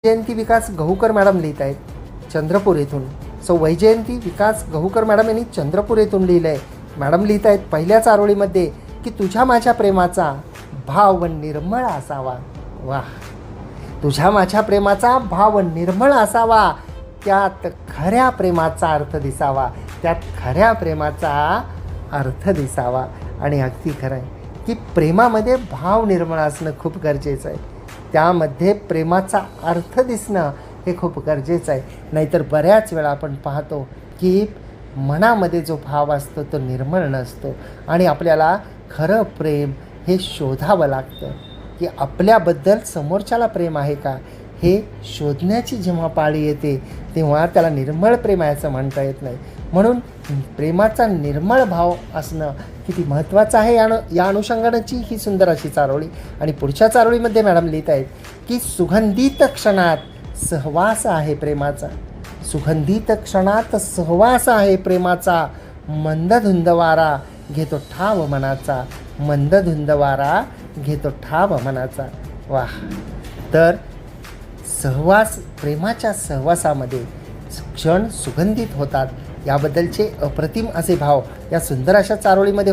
वैजयंती विकास गहूकर madam लिहित आहेत चंद्रपूर येथून. वैजयंती विकास गहूकर मॅडम यांनी चंद्रपूर येथून लिहिलं आहे. मॅडम लिहित आहेत पहिल्याच आरोळीमध्ये की तुझ्या माझ्या प्रेमाचा भाव निर्मळ असावा. वाह, तुझ्या माझ्या प्रेमाचा भाव निर्मळ असावा, त्यात खऱ्या प्रेमाचा अर्थ दिसावा, त्यात खऱ्या प्रेमाचा अर्थ दिसावा. आणि अगदी खरं आहे की प्रेमामध्ये भाव निर्मळ असणं खूप गरजेचं आहे. त्यामध्ये प्रेमाचा अर्थ दिसणं हे खूप गरजेचं आहे. नाहीतर बऱ्याच वेळा आपण पाहतो की मनामध्ये जो भाव असतो तो निर्मळ नसतो आणि आपल्याला खरं प्रेम हे शोधावं लागतं की आपल्याबद्दल समोरच्याला प्रेम आहे का हे शोधण्याची जेव्हा पाळी येते तेव्हा त्याला निर्मळ प्रेम आहे असं म्हणता येत नाही. म्हणून प्रेमाचा निर्मळ भाव असणं किती महत्त्वाचं आहे या अनुषंगानेची ही सुंदर अशी चारोळी. आणि पुढच्या चारोळीमध्ये मॅडम लिहित आहेत की सुगंधित क्षणात सहवास आहे प्रेमाचा, सुगंधित क्षणात सहवास आहे प्रेमाचा, मंदधुंद वारा घेतो ठाव मनाचा, मंदधुंद वारा घेतो ठाव मनाचा. वाह, तर सहवास, प्रेमाच्या सहवासामध्ये क्षण सुगंधित होतात याबद्दलचे अप्रतिम असे भाव या सुंदर अशा चारोळीमध्ये